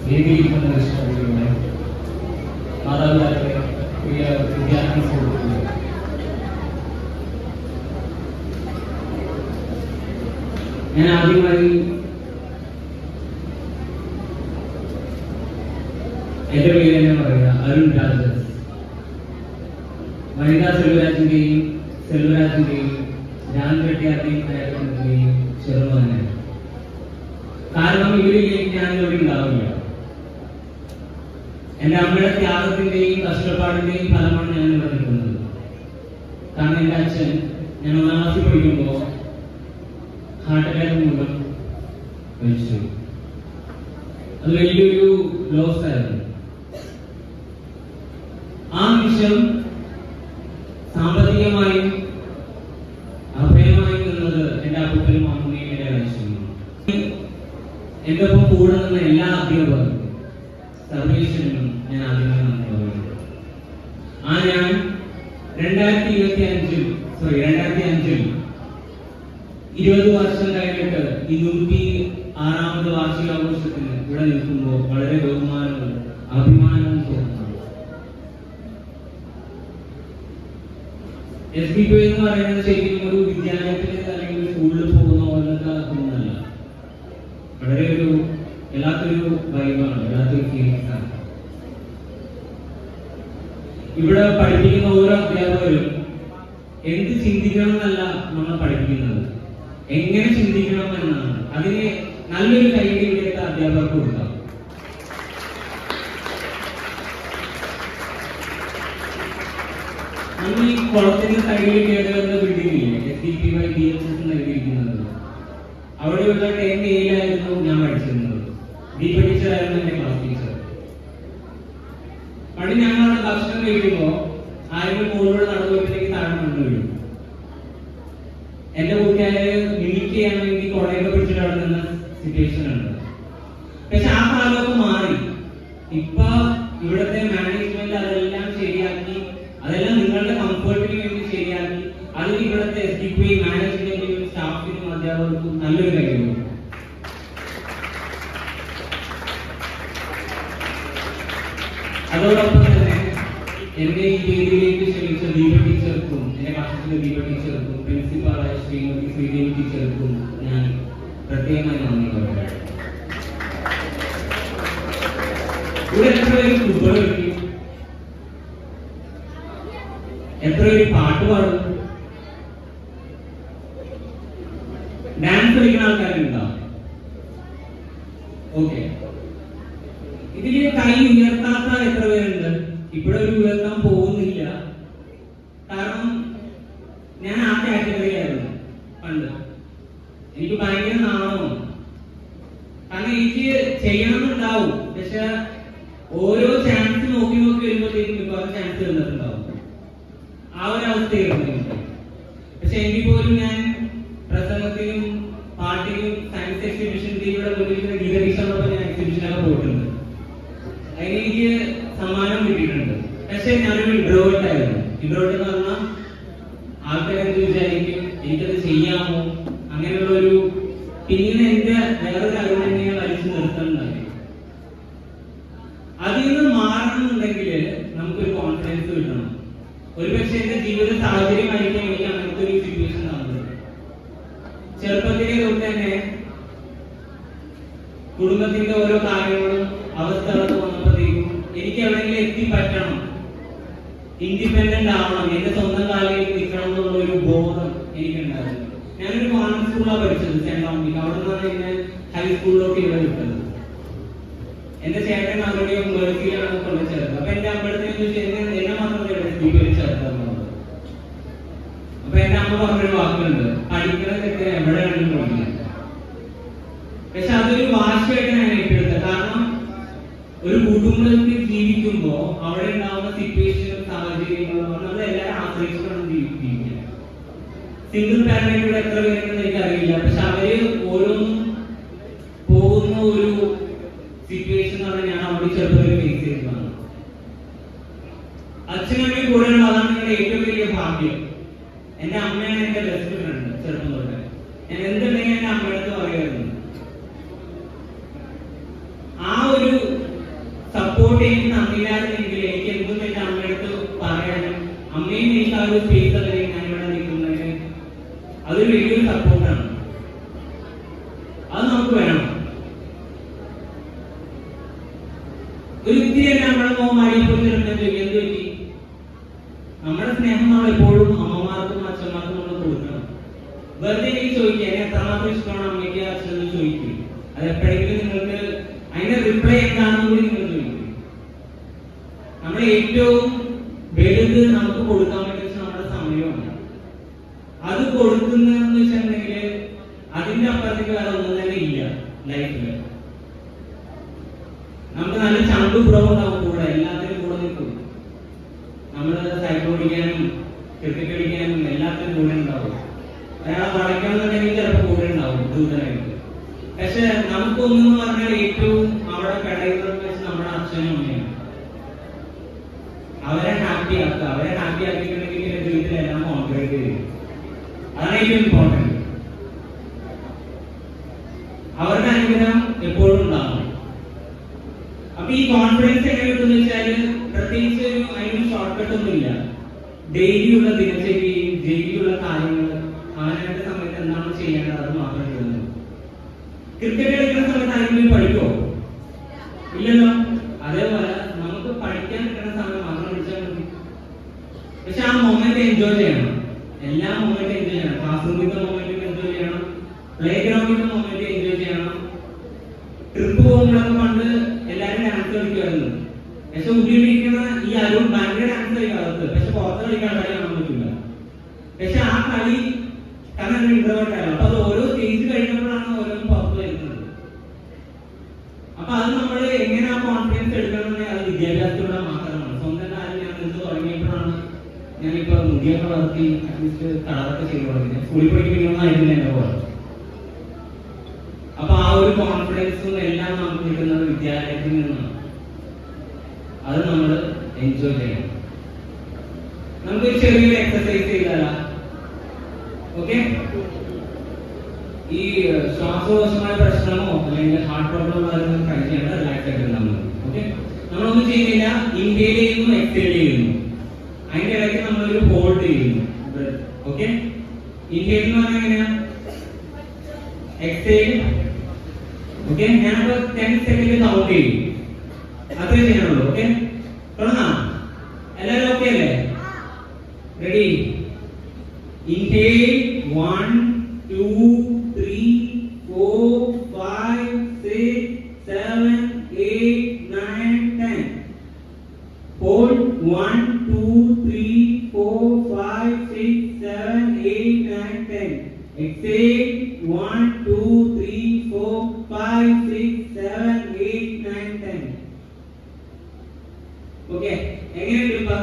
വേദിയിരിക്കുന്ന രക്ഷിതാക്കളുടെ മാതാപിതാക്കളെ, പ്രിയ വിദ്യാർത്ഥി സുഹൃത്തുക്കളെ, ഞാൻ ആദ്യമായി എന്റെ പേര് തന്നെ പറയുക, അരുൺ രാജസ്. വനിതാ സെൽവരാജിന്റെയും ഞാൻ കെട്ടിയാർടെയും കാര്യത്തിന്റെയും ചെറുമ തന്നെ. കാരണം ഇവരിലേക്ക് ഞാൻ ഇവിടെ ഉണ്ടാവില്ല. എന്റെ അമ്മയുടെ ത്യാഗത്തിന്റെയും കഷ്ടപ്പാടിന്റെയും ഫലമാണ് ഞാൻ ഇവിടെ നിൽക്കുന്നത്. കാരണം എന്റെ അച്ഛൻ ഞാൻ 1ാം ക്ലാസ്സിൽ പഠിക്കുമ്പോൾ ഹാർട്ട് അറ്റാക്ക് മൂലം മരിച്ചു. അത് വലിയൊരു ലോസ് ആയിരുന്നു. ആ നിമിഷം സാമ്പത്തികമായും അഭയമായും നിന്നത് എന്റെ അപ്പനും അമ്മയും എന്റെ ആവശ്യമാണ്. എന്റെ ഒപ്പം കൂടെ നിന്ന എല്ലാ അധ്യാപകർക്കും സർവീസിനും ഞാൻ ആദ്യമായി നന്ദി പറയുന്നു. ഞാൻ 2005 20 വർഷം കഴിഞ്ഞിട്ട് ഈ 106ാമത് വാർഷികാഘോഷത്തിന് ഇവിടെ നിൽക്കുമ്പോൾ വളരെ ബഹുമാനവും അഭിമാനവും തോന്നുന്നു. SBP എന്ന് പറയുന്നത് ശരിക്കും ഒരു വിദ്യാലയത്തിൽ അല്ലെങ്കിൽ സ്കൂളിൽ പോകുന്ന പോലത്തെ ഒന്നല്ല. വളരെ ഒരു വല്ലാത്തൊരു വൈബാണ്, വല്ലാത്തൊരു ഫീലിംഗ്സ് ആണ്. ഇവിടെ പഠിപ്പിക്കുന്ന ഓരോ അധ്യാപകരും എന്ത് ചിന്തിക്കണം എന്നല്ല നമ്മൾ പഠിപ്പിക്കുന്നത്, എങ്ങനെ ചിന്തിക്കണം എന്നാണ്. അതിന് നല്ലൊരു കൈയ്യടി ഇവിടുത്തെ അധ്യാപകർക്ക് കൊടുക്കാം. നമ്മൾ ഈ കുളത്തിന്റെ സൈഡിൽ കേടുവരുന്ന ബിൽഡിംഗില്ലേ, SDPY-DHS നൽകിയിരിക്കുന്നത്, അവിടെയുള്ള 10A-യിലായിരുന്നു ഞാൻ പഠിച്ചിരുന്നത്. ദീപ ടീച്ചറായിരുന്നു എന്റെ ക്ലാസ് ടീച്ചർ. പണ്ട് ഞങ്ങളവിടെ ഭക്ഷണം കഴിക്കുമ്പോ ആരെങ്കിലും മുകളിലൂടെ നടന്നു പോയപ്പോഴത്തേക്ക് താഴെ മണ്ണ് വീഴും. എന്റെ കൂട്ടുകാരെ മിമിക് ചെയ്യാൻ വേണ്ടി കുടയൊക്കെ പിടിച്ചിട്ട് അവിടെ നിന്ന സിറ്റുവേഷൻ ഉണ്ട്. പക്ഷെ ആ കാലമൊക്കെ മാറി. ഇപ്പൊ ഇവിടുത്തെ മാനേജ്മെന്റ് അതെല്ലാം ശരിയാക്കി, അതെല്ലാം നിങ്ങളുടെ കംഫർട്ടിന് വേണ്ടി ശരിയാക്കി. അതിന് ഇവിടുത്തെ SDPY മാനേജ്മെന്റിനും സ്റ്റാഫിനും അധ്യാപകർക്കും നല്ലൊരു കഴിവുണ്ട്. അതോടൊപ്പം തന്നെ എന്നെ ഈ വേദിയിലേക്ക് ക്ഷണിച്ച ദീപ ടീച്ചർക്കും, എന്റെ ക്ലാസ്സിലെ ദീപ ടീച്ചർക്കും, പ്രിൻസിപ്പാളായ ശ്രീമതി ശ്രീദേവി ടീച്ചർക്കും ഞാൻ പ്രത്യേകമായി നന്ദി പറയുന്നു. ഇവിടെ എത്ര പേര് ഫുട്ബോൾ കളിക്കും, എത്ര പേര് പാട്ട് പാടും, ഡാൻസ് കളിക്കുന്ന ആൾക്കാരുണ്ടാവും. ഓക്കെ, ഇതില് കൈ ഉയർത്താത്ത എത്ര പേരുണ്ട്? ഇപ്പോഴൊരു ഉയർത്താൻ പോകുന്നില്ല. കാരണം ഞാൻ ആ കാറ്റഗറി ആയിരുന്നു പണ്ട്. എനിക്ക് ഭയങ്കര നാണമാണ്. കാരണം എനിക്ക് ചെയ്യണമെന്നുണ്ടാവും, പക്ഷെ ഓരോ ചാൻസ് നോക്കി വരുമ്പോഴത്തേക്കും മിക്കവാറും ചാൻസ് തന്നിട്ടുണ്ടാവും. ആ ഒരു അവസ്ഥയായിരുന്നു എനിക്ക്. പക്ഷെ എങ്കിൽ പോലും ഞാൻ പ്രസംഗത്തിനും പാട്ടിനും സയൻസ് എക്സിബിഷനിലൂടെ മുന്നിൽ ഗീതരീക്ഷണോടൊപ്പം ഞാൻ എക്സിബിഷനൊക്കെ പോയിട്ടുണ്ട്. അതിന് എനിക്ക് സമ്മാനം കിട്ടിയിട്ടുണ്ട്. പക്ഷെ ഞാനൊരു ഇൻട്രോവേർട്ട് ആയിരുന്നു. ഇൻട്രോവേർട്ട് എന്ന് പറഞ്ഞാൽ ആൾക്കാരെന്ത് വിചാരിക്കും, എനിക്കത് ചെയ്യാമോ, അങ്ങനെയുള്ളൊരു പിന്നീട് എന്റെ വേറൊരു അറിവ് തന്നെ വലിച്ചു നിർത്തുന്നുണ്ടായി. അതിൽ നിന്ന് മാറണമെന്നുണ്ടെങ്കിൽ നമുക്കൊരു കോൺഫിഡൻസ് കിട്ടണം. ഒരുപക്ഷെ എന്റെ ജീവിത സാഹചര്യമായിരിക്കും എനിക്ക് അങ്ങനത്തെ ഒരു സിറ്റുവേഷൻ നടന്നത്. ചെറുപ്പത്തിലെ തൊട്ട് തന്നെ കുടുംബത്തിന്റെ ഓരോ കാര്യങ്ങളും അവസ്ഥകളൊക്കെ വന്നപ്പോഴത്തേക്കും എനിക്ക് എവിടെയെങ്കിലും എത്തിപ്പറ്റണം, ഇൻഡിപെൻഡന്റ് ആവണം, എന്റെ സ്വന്തം കാലിൽ നിൽക്കണം എന്നുള്ള ഒരു ബോധം എനിക്കുണ്ടായിരുന്നു. ഞാനൊരു കോൺവെന്റ് സ്കൂളിലാണ് പഠിച്ചത്, സെന്റ് ഡൊമിനിക്. അവിടെ നിന്നാണ് എന്നെ ഹൈസ്കൂളിലൊക്കെ ഇവിടെ വിട്ടത്. എന്റെ ചേട്ടൻ അവരുടെയോ മേഴ്സിയിലാണ് കൊണ്ട് ചേർത്തത്. അപ്പൊ എന്റെ അമ്പലത്തിൽ എന്നെ മാത്രം ചേർത്തത്. അപ്പൊ എന്റെ അമ്മ പറഞ്ഞൊരു വാക്കുണ്ട്, പഠിക്കുന്നതൊക്കെ എവിടെയാണെങ്കിലും പഠിക്കുന്നത്. പക്ഷെ അതൊരു വാശിയായിട്ട് ഞാൻ ഏറ്റെടുത്തത്. കാരണം ഒരു കുടുംബത്തിൽ ജീവിക്കുമ്പോ അവിടെ ഉണ്ടാവുന്ന സിറ്റുവേഷനും സാഹചര്യങ്ങളും നമ്മൾ എല്ലാവരും ആശ്രയിച്ചിട്ടാണ് ജീവിക്കുക. സിംഗിൾ പാരന്റിലൂടെ എത്ര പേരുണ്ടെന്ന് എനിക്കറിയില്ല. പക്ഷെ അവര് ഓരോന്നും പോകുന്ന ഒരു സിറ്റുവേഷൻ ആണ് ഞാൻ അവിടെ ചെറുപ്പത്തിൽ ഫേസ് ചെയ്തതാണ്. അച്ഛനമ്മയും കൂടെയുള്ള അതാണ് നിങ്ങളുടെ ഏറ്റവും വലിയ ഭാഗ്യം. എന്റെ അമ്മയാണ് എന്റെ ബെസ്റ്റ് ഫ്രണ്ട്. ചെറുപ്പം തൊട്ട് ഞാൻ എന്തുണ്ടെങ്കിൽ എന്റെ അമ്മയുടെ അടുത്ത് പറയുമായിരുന്നു. ആ ഒരു സപ്പോർട്ട് എനിക്ക് തന്നില്ലായിരുന്നെങ്കിൽ എനിക്ക് എന്തും എന്റെ അമ്മയുടെ അടുത്ത് പറയാനും അമ്മയും എനിക്ക് ആ ഒരു സ്പേസ് തന്നെ ഞാൻ ഇവിടെ നിൽക്കുന്നതിന് അതൊരു വലിയൊരു സപ്പോർട്ടാണ്. അത് നമുക്ക് വേണം. ഒരു വ്യക്തി തന്നെ നമ്മളെ മടിയിൽ പോയി എന്ത് പറ്റി? നമ്മുടെ സ്നേഹം നമ്മൾ എപ്പോഴും അമ്മമാർക്കും അച്ഛന്മാർക്കും നമ്മൾ കൊടുക്കണം. വെറുതെ എനിക്ക് ചോദിക്കുക എത്രമാത്രം ഇഷ്ടമാണ് അമ്മയ്ക്ക് അച്ഛനെന്ന് ചോദിക്കും. അത് എപ്പോഴെങ്കിലും നിങ്ങൾക്ക് അതിന്റെ റിപ്ലൈ എന്താണെന്ന് കൂടി നിങ്ങൾ ചോദിക്കും. നമ്മൾ ഏറ്റവും വലുത് നമുക്ക് കൊടുക്കാൻ പറ്റുന്ന നമ്മുടെ സമയമാണ്. അത് കൊടുക്കുന്നതെന്ന് വെച്ചിട്ടുണ്ടെങ്കിൽ അതിന്റെ അപ്പുറത്തേക്ക് വേറെ ഒന്നും തന്നെ ഇല്ല ലൈഫില്. നമുക്ക് നല്ല ചങ്കു പുറമുണ്ടാവും, കൂടെ എല്ലാത്തിനും കൂടെ നിൽക്കും. നമ്മള് സൈക്കിൾ ഓടിക്കാനും ക്രിക്കറ്റ് കളിക്കാനും എല്ലാത്തിനും കൂടെ ഉണ്ടാവും. ഒരാളെ വളയ്ക്കണമെന്നുണ്ടെങ്കിൽ ചിലപ്പോൾ കൂടെ ഉണ്ടാവും ദൂതനായിട്ട്. പക്ഷെ നമുക്കൊന്നും പറഞ്ഞാൽ ഏറ്റവും അവിടെ കടയുന്നത് വെച്ച് നമ്മുടെ അച്ഛനും അമ്മയാണ്. അവരെ ഹാപ്പി ആക്കുക. അവരെ ഹാപ്പി ആക്കിയിട്ടുണ്ടെങ്കിൽ എന്റെ ജീവിതത്തിൽ എല്ലാം കോൺട്രിബ്യൂട്ട് ചെയ്യും. അതാണ് ഏറ്റവും ഇമ്പോർട്ടന്റ്. അവരുടെ അനുഗ്രഹം എപ്പോഴും ഉണ്ടാവും. അപ്പൊ ഈ കോൺഫിഡൻസ് എങ്ങനെ കിട്ടുന്ന വെച്ചാല് പ്രത്യേകിച്ച് അതിന് ഷോർട്ട് കട്ട് ഒന്നും ഇല്ല. ഡെയിലിയുള്ള ദിനചര്യയും ഡെയിലിയുള്ള കാര്യങ്ങൾ അവനവന്റെ സമയത്ത് എന്താണ് ചെയ്യേണ്ടത് അത് മാത്രം ചെയ്യുന്നത്. ക്രിക്കറ്റ് കളിക്കുന്ന സമയത്ത് ആരെങ്കിലും പഠിക്കുമോ? ഇല്ലല്ലോ. അതേപോലെ നമുക്ക് പഠിക്കാൻ കിട്ടുന്ന സമയം മാത്രം പഠിച്ചാൽ മതി. പക്ഷെ ആ മൊമെന്റ് എൻജോയ് ചെയ്യണം. എല്ലാ മൊമെന്റും എൻജോയ് ചെയ്യണം. ക്ലാസ് റൂമിന്റെ മൊമെന്റും എൻജോയ് ചെയ്യണം. പ്ലേ ഗ്രൗണ്ടിന്റെ മൊമെന്റ് എൻജോയ് ചെയ്യണം. ട്രിപ്പ് പോകുമ്പോഴൊക്കെ പണ്ട് എല്ലാരും ഡാൻസ് കളിക്കുമായിരുന്നു. പക്ഷെ ഉപയോഗിക്കുന്ന ഈ അരുൺ ഭയങ്കര ഡാൻസ് കളിക്കാറുണ്ട്. പക്ഷെ പുറത്ത് കളിക്കാൻ കളി കാണാൻ പറ്റില്ല. പക്ഷെ ആ കളി കാരണം ഇൻട്രോവേർട്ടാണ്. അപ്പൊ അത് ഓരോ സ്റ്റേജ് കഴിഞ്ഞപ്പോഴാണ് ഓരോന്നും പുറത്ത് വരുന്നത്. അപ്പൊ അത് നമ്മൾ എങ്ങനെ ആ കോൺഫിഡൻസ് എടുക്കണമെന്ന് അത് വിദ്യാഭ്യാസത്തിലൂടെ മാത്രമാണ്. സ്വന്തം കാര്യം ഞാൻ നിന്ന് തുടങ്ങിയപ്പോഴാണ് ഞാനിപ്പോ മുടിയൊക്കെ വളർത്തി അറ്റ്ലീസ്റ്റ് കളറൊക്കെ ചെയ്തു തുടങ്ങി. സ്കൂളിൽ പഠിപ്പിക്കണമെന്നായിരുന്നു എന്റെ പോലെ. അപ്പൊ ആ ഒരു കോൺഫിഡൻസും എല്ലാം നമുക്ക് കിട്ടുന്നത് വിദ്യാലയത്തിൽ നിന്നാണ്. അത് നമ്മൾ എൻജോയ് ചെയ്യണം. നമുക്കൊരു ചെറിയൊരു എക്സസൈസ് ചെയ്താലാ? ഓക്കെ. ഈ ശ്വാസകോശമായ പ്രശ്നമോ അല്ലെങ്കിൽ ഹാർട്ട് പ്രോബ്ലം ഉള്ളവരൊന്നും ട്രൈ ചെയ്യേണ്ട, റിലാക്സ് ആയിട്ട് നമ്മൾ. ഓക്കെ. നമ്മളൊന്നും ചെയ്യുന്നില്ല. ഇൻഹേൽ ചെയ്യുന്നു, എക്സേൽ ചെയ്യുന്നു. അതിന്റെ ഇടയ്ക്ക് നമ്മളൊരു ഹോൾഡ് ചെയ്യുന്നു. ഓക്കെ. ഇൻഹേൽ എന്ന് പറഞ്ഞാൽ എങ്ങനെയാ? എക്സേൽ. ഓക്കെ. ഞാനിപ്പോ 10 സെക്കൻഡ് കൗണ്ട് ചെയ്യും. അത്രേ ചെയ്യാനുള്ളൂ. ഓക്കെ. തുടങ്ങാം. എല്ലാവരും ഓക്കെ അല്ലേ? Ready? Inhale 1 2 3 4 5 6 7 8 9 10. Hold 1 2 3 4 5 6 7 8 9 10. Exhale 1 2 3 4 5 6 7 8 9 10. Okay. എങ്ങനെയുണ്ട് ഇപ്പൊ?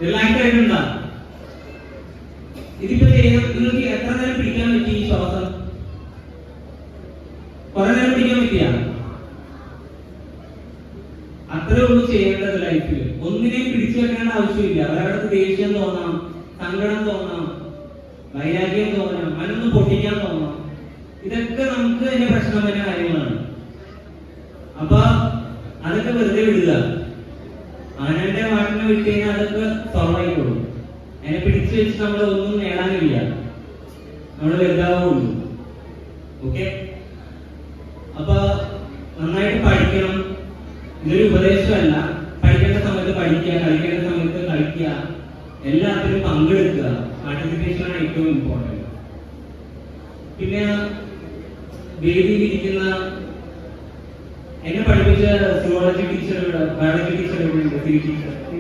റിലാക്സ് ആയിട്ടുണ്ടോ? ഇതിപ്പോ ചെയ്യാൻ നിങ്ങൾക്ക് എത്ര നേരം പിടിക്കാൻ പറ്റി ഈ ശ്വാസം? കുറെ നേരം പിടിക്കാൻ പറ്റിയ? അത്രേ ഉള്ളൂ ചെയ്യേണ്ടത് ലൈഫിൽ. ഒന്നിനെയും പിടിച്ചു വെക്കേണ്ട ആവശ്യമില്ല. അവരടുത്ത് ദേഷ്യം തോന്നാം, സങ്കടം തോന്നാം, വൈരാഗ്യം തോന്നാം, അതിനൊന്ന് പൊട്ടിക്കാൻ തോന്നാം. ഇതൊക്കെ നമുക്ക് തന്നെ പ്രശ്നം വരുന്ന കാര്യങ്ങളാണ്. അപ്പൊ അതൊക്കെ വെറുതെ വിടുക. അവനവന്റെ വാട്ടിനെ വിട്ട് കഴിഞ്ഞാൽ അതൊക്കെ സോൾവ് ആയിക്കോളും. അതിനെ പിടിച്ചു വെച്ച് നമ്മൾ ഒന്നും നേടാനില്ല. നമ്മൾ വലുതാവുള്ളൂ. ഓക്കെ. അപ്പൊ നന്നായിട്ട് പഠിക്കണം. ഇതൊരു ഉപദേശമല്ല. പഠിക്കേണ്ട സമയത്ത് പഠിക്കുക, കളിക്കേണ്ട സമയത്ത് കളിക്കുക, എല്ലാത്തിനും പങ്കെടുക്കുക. പാർട്ടിസിപ്പേഷൻ ആണ് ഏറ്റവും ഇമ്പോർട്ടൻറ്റ്. പിന്നെ വേദിയിലിരിക്കുന്ന എന്നെ പഠിപ്പിച്ച സുവോളജി ടീച്ചറുടെ, ബയോളജി ടീച്ചറുടെ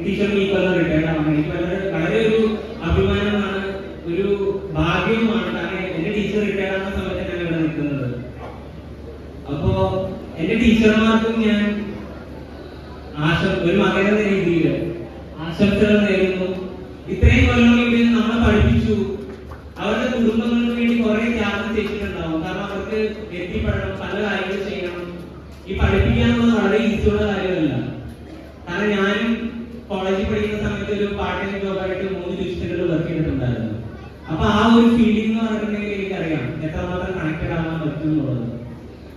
ടീച്ചർ ഈ കൊല്ലം റിട്ടയർഡ് ആണ്. എനിക്ക് വളരെ ഒരു അഭിമാനമാണ്, ഒരു ഭാഗ്യവുമാണ്. കാരണം എന്റെ ടീച്ചർ റിട്ടയർഡ് ആകുന്ന സമയത്ത് ഞാൻ ഇവിടെ നിൽക്കുന്നത്. അപ്പോ എന്റെ ടീച്ചർമാർക്കും ഞാൻ ഒരു മകനെന്ന രീതിയിൽ ആശംസകൾ നേരുന്നു. ഇത്രയും കൊല്ലം ഇവിടെ നമ്മളെ പഠിപ്പിച്ചു. അവരുടെ കുടുംബങ്ങൾക്ക് വേണ്ടി കുറെ ത്യാഗം ചെയ്തിട്ടുണ്ടാവും. കാരണം അവർക്ക് എത്തിപ്പെടണം, പല കാര്യങ്ങൾ ചെയ്യണം. ഈ പഠിപ്പിക്കാന്നുള്ളത് വളരെ ഈസിയുള്ള കാര്യമല്ല. കാരണം ഞാനും കോളേജിൽ പഠിക്കുന്ന സമയത്ത് ഒരു പാർട്ട് ടൈം ജോബായിട്ട് 3 ഡിവിഷനുകൾ വർക്ക് ചെയ്തിട്ടുണ്ടായിരുന്നു. അപ്പൊ ആ ഒരു ഫീലിംഗ് എന്ന് പറഞ്ഞിട്ടുണ്ടെങ്കിൽ എനിക്കറിയാം എത്രമാത്രം കണക്റ്റഡ് ആവാൻ പറ്റും എന്നുള്ളത്.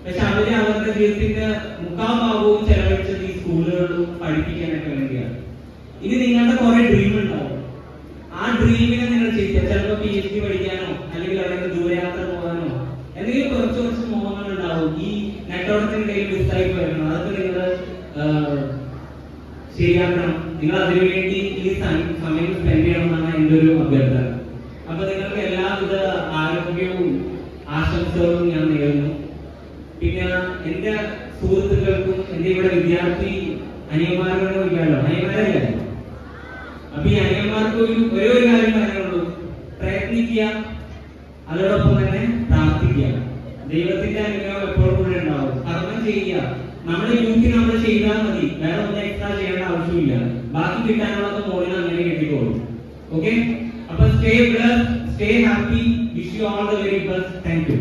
പക്ഷെ അവര് അവരുടെ ജീവിതത്തിന്റെ മുക്കാൽ ഭാഗവും ചെലവഴിച്ചത് ഈ സ്കൂളുകളിലും പഠിപ്പിക്കാനൊക്കെ വേണ്ടിയാണ്. ഇനി നിങ്ങളുടെ കുറെ ഡ്രീം ഉണ്ടാവും. ആ ഡ്രീമിനെ നിങ്ങൾ ചെയ്യുക. ചിലപ്പോൾ PhD പഠിക്കാനോ അല്ലെങ്കിൽ അവിടെ ദൂരയാത്ര പോകാനോ എന്തെങ്കിലും കുറച്ച് മോഹങ്ങൾ ഉണ്ടാവും. ഈ നെറ്റ്വർക്കിനിടയിൽ മിസ്സായി വരണം. അതൊക്കെ നിങ്ങൾ ശരിയാക്കണം. നിങ്ങൾ അതിനുവേണ്ടി ഈ സമയം സ്പെൻഡ് ചെയ്യണമെന്നാണ് എൻ്റെ ഒരു അഭ്യർത്ഥന. അപ്പൊ നിങ്ങൾക്ക് എല്ലാവിധ ആരോഗ്യവും ആശംസകളും ഞാൻ നേരുന്നു. പിന്നെ എൻ്റെ സുഹൃത്തുക്കൾക്കും എൻ്റെ ഇവിടെ വിദ്യാർത്ഥി അനിയന്മാരോട് ഇല്ലല്ലോ, അനിയന്മാരല്ലേ? അപ്പൊ ഈ അനിയന്മാർക്ക് ഒരേ ഒരു കാര്യം പറയാനുള്ളൂ, പ്രയത്നിക്കുക, അതോടൊപ്പം തന്നെ പ്രാർത്ഥിക്കുക. ദൈവത്തിന്റെ അനുഗ്രഹം എപ്പോഴും കൂടെ ഉണ്ടാവും. കർമ്മം ചെയ്യുക. നമ്മുടെ യൂത്തി നമ്മൾ ചെയ്താൽ മതി, വേറെ ഒന്നും എക്സ്ട്രാ ചെയ്യേണ്ട ആവശ്യമില്ല. ബാക്കി കിട്ടാനുള്ളത് മോളിൽ അങ്ങനെ കിട്ടിക്കോളും. ഓക്കെ, അപ്പൊ stay blessed, stay happy, wish you all the very best. Thank you.